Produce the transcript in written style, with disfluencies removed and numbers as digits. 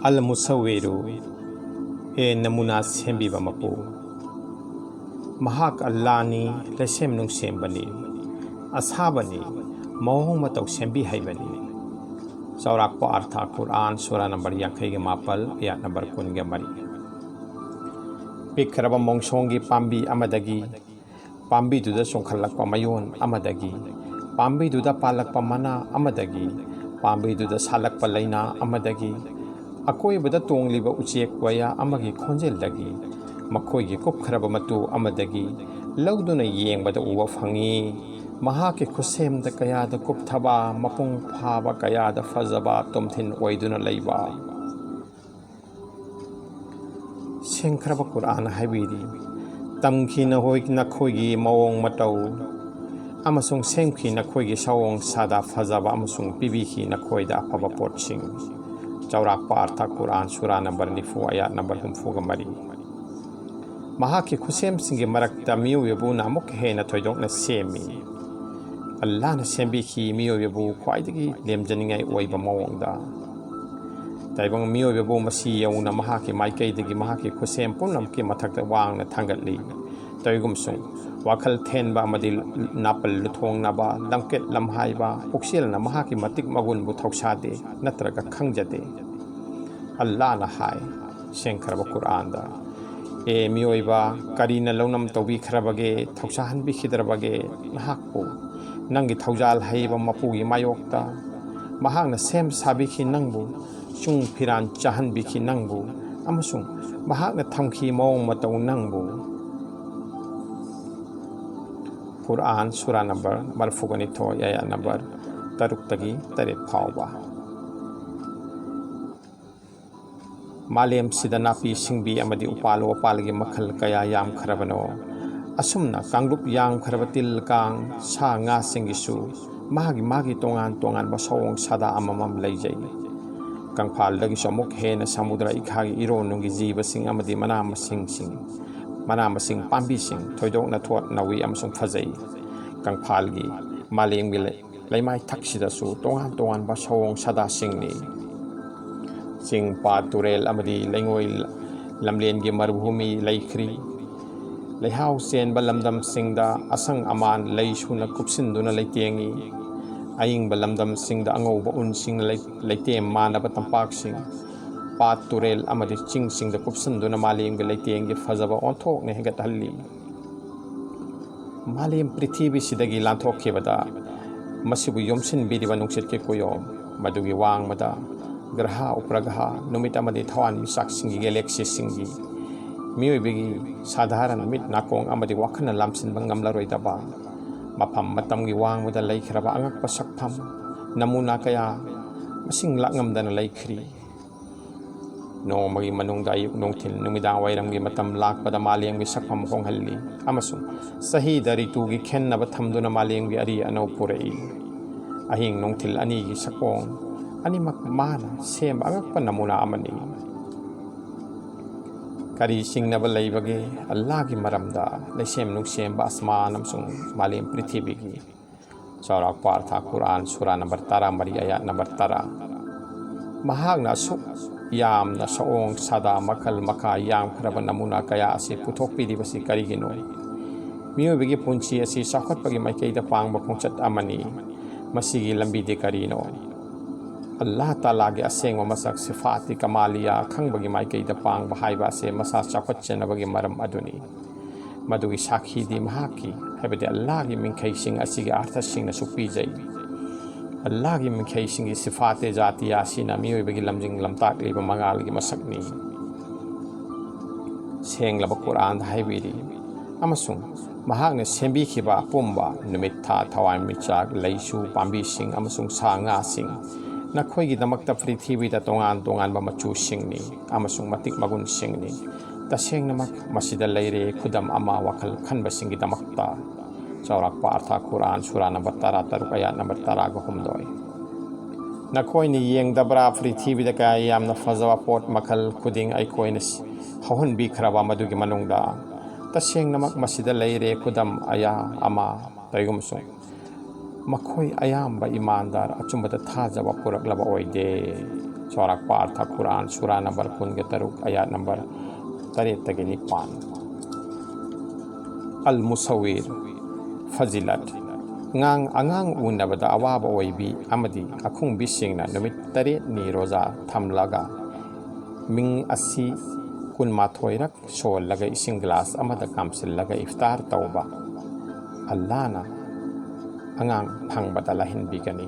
अल मुसव्विरु हे नमूना सेंबिबा मपु महाक अल्लाहनी लसेम नुसेंबनी असाबनी मौं मतौ सेंबी हैबनी चौराक्पा अर्था कुरान सूरा नंबर 54 आयत नंबर 10 पिखरब मोंगसोंगी पांबी अमदगी पांबी दुदा सोंखलक्पा मयोन अमदगी पांबी दुदा पालक्पा मना अमदगी पांबी दुदा सालक्पा लैना अमदगी अकोइबदा तोंगलिबा उचेक वया अमगी खोंजेलदगी मखोइगी कुपखरब मतु अमदगी लौदुना येंबदा उवा फंगी महाके खुसेमद कयाद कुपथबा मपुंग फाबा कयाद फजबा तुमथिन ओइदुना लैबा सेंखरब कुरान हाइबिरी तमखी नहोइ नखोइगी मवोंग मतौ अमसुंग सेंखी नखोइगी सवोंग सादा फजबा अमसुंग पिबिखी नखोइदा अफबा पोटसिंग चौराक्पा अर्था कुरान सूरा नंबर 90 आयत नंबर 34 महाके खुसेम सिंगे मरक्ता मियोयबु नामुक हेना थोइदोकना सेमी अल्लाह न सेंबिखी मियोयबु ख्वाइदगी लेमजनिंगाई ओइबा मवोंगदा ताइबंग मियोयबु मसी यौना महाके माइकैदगी महाके खुसेम पुनमके मथक्ता वांगना थांगतली तैगुमसुंग वाखल थेनबा मदि नापल लुथोंगनाबा लंकेट लमहाइबा पुक्सिलना महाके मतिक मगुनबु थौसादे नत्रगा खंगजदे अल्लाह न हाय सेंखरब कुरानदा ए मियोइबा करीना लौनम तौबी खरबगे थौसाहन बिखिदरबगे नहाकपु नंगी थौजाल हाइबा मपुगी मायोक्ता महांगना सेम साबिखि नंगबु चुंग फिरान चाहन बिखि नंगबु अमसुंग महांगना थमखी मौंग मतौ नंगबु कुरान सूरा नंबर 42 आयत नंबर 3 फावबा मालेम सिदा नापी सिंबी अमदी उपाल वपालगी मखल कया याम खरबनो असुमना कांगलुप याम खरब तिल कांग सा nga सिंगिसु मागी मागी तोंगान तोंगान बसोंग सदा अममम लैजै कंफाल दगी समुक हेन समुद्र इखागी इरोनुंगी जीवसिंग अमदी मना मसिंग पांबी सिंग थोइदोक नथोट नवी अमसुंग फजै कंफालगी मालेमगी लैमाई थक्सिदसु तोंगान तोंगान बसोंग सदा सिंगनी सिंग पा तुरेल अमदी लैंगोई लमलेनगी मरुभूमि लैख्री लैहाव चेनबा लमदम सिंगदा असंग अमान लैसुना कुपसिंदुना लैतेंगी अयिंगबा लमदम सिंगदा अंगौबा उनसिंग लैतेम मानबा तंपाकसिंग पात तुरेल अमदी चिंग सिंगदा कुपसिंदुना मालेमगी लैतेंगी फजबा ओंथोकने हेगतहल्ली मालेम पृथ्वी सिदगी लांथोखिबदा मसिबु योमसिनबिरिबा नुंगसितके कोयोम मदुगी वांगमदा ग्रह उपग्रह नुमित अमदी थवान मिसाकसिंगी गैलेक्सी सिंगी मियोइबगी साधारण मिट नाकोंग अमदी वाखन लामसिनबा ngamlaroidaba मफम मतमगी वांगमदा लैखरबा अंगकपा सकफम नमूना कया मसिंग लाकंगमदना लैखरी नोमगी मनुंगदा अयुक नोंथिल नुमिदांग वाइरमगी मतम लाकपदा मालेमगी सकफम होंगहल्ली अमसुंग सही दरितुगी खेन्नबा थमदुना मालेमगी अरि अनौ पुरई अहिंग नोंथिल अनीगी सकोंग अनिमक माना सेम अंगकपा नमूना अमनी करी सिंगनब लैबगे अल्लाह की मरमदा लैसेम नुसेम आसमान अमसुंग मालेम पृथ्वीगी चौराक्पा अर्था कुरान सूरा नंबर 13 आयत नंबर 10 महागना सुख यामना सओंग सदा मखल मखा याम खरब नमूना कया असे पुथोकपीदिबसी करिगिनो मियोबगी पुंची असी साखतपगी माइकैदा पांगबा खोंचत अमनी मसीगी लंबीदे करिनो अल्लाह ताला के असेंग मसक सिफाती कमालिया खंबगी माइकैदा पांगबा हाइबा से मसा चाखतचनबगी मरम अदुनी मदुगी साखी दी महाकी हैबदे अल्लाह की मिंखैसिंग असिगे अर्थसिंग न सुपीजै अल्लाह की मिंखैसिंग सिफाते जातिया सिना मियोइबगी लमजिंग लमताक लेबा मंगालगी मसकनी सेंगलबा कुरान हाइबिरी अमसुंग महागने सेंबिखिबा पुंबा नुमित था थवान मिचाक लैसु पांबीसिंग अमसुंग सा ngaसिंग नखोइगी दमकता पृथ्वीदा तोंगान तोंगानबा मचुसिंगनी अमसुंग मतिक मगुनसिंगनी तसेंगनमक मसिदा लैरे खुदम अमा वखल खनबसिंगी दमकता चौराक्पा अर्था कुरान सूरा नंबर 13 आयत नंबर 13 नखोइनी येंगदब्रा पृथ्वीदा कया यामना फजवा पोट मखल खुदिंग अइखोइना हौहनबिखरबा मदुगी मनुंगदा तसेंगनमक मसिदा लैरे खुदम अया अमा तैगुमसुंग मखोई अयाम ईमानदार अचुंबद थाजब पुरक्लब ओइदे। चौरकपा अर्थ कुरान सूरा नंबर 13 आयत नंबर 3-9 अल मुसविर फजिलत आंगांग उनबदा अवाब ओइबी अमदी अखुंबी सिंगना नुमित 8 रोजा थमलगा मिंग असी 12 सोलगा इसिंग ग्लास अमदा कामसिलगा इफ्तार तौबा अल्लाहना आंगांग फंगबदा लहिनबिगनी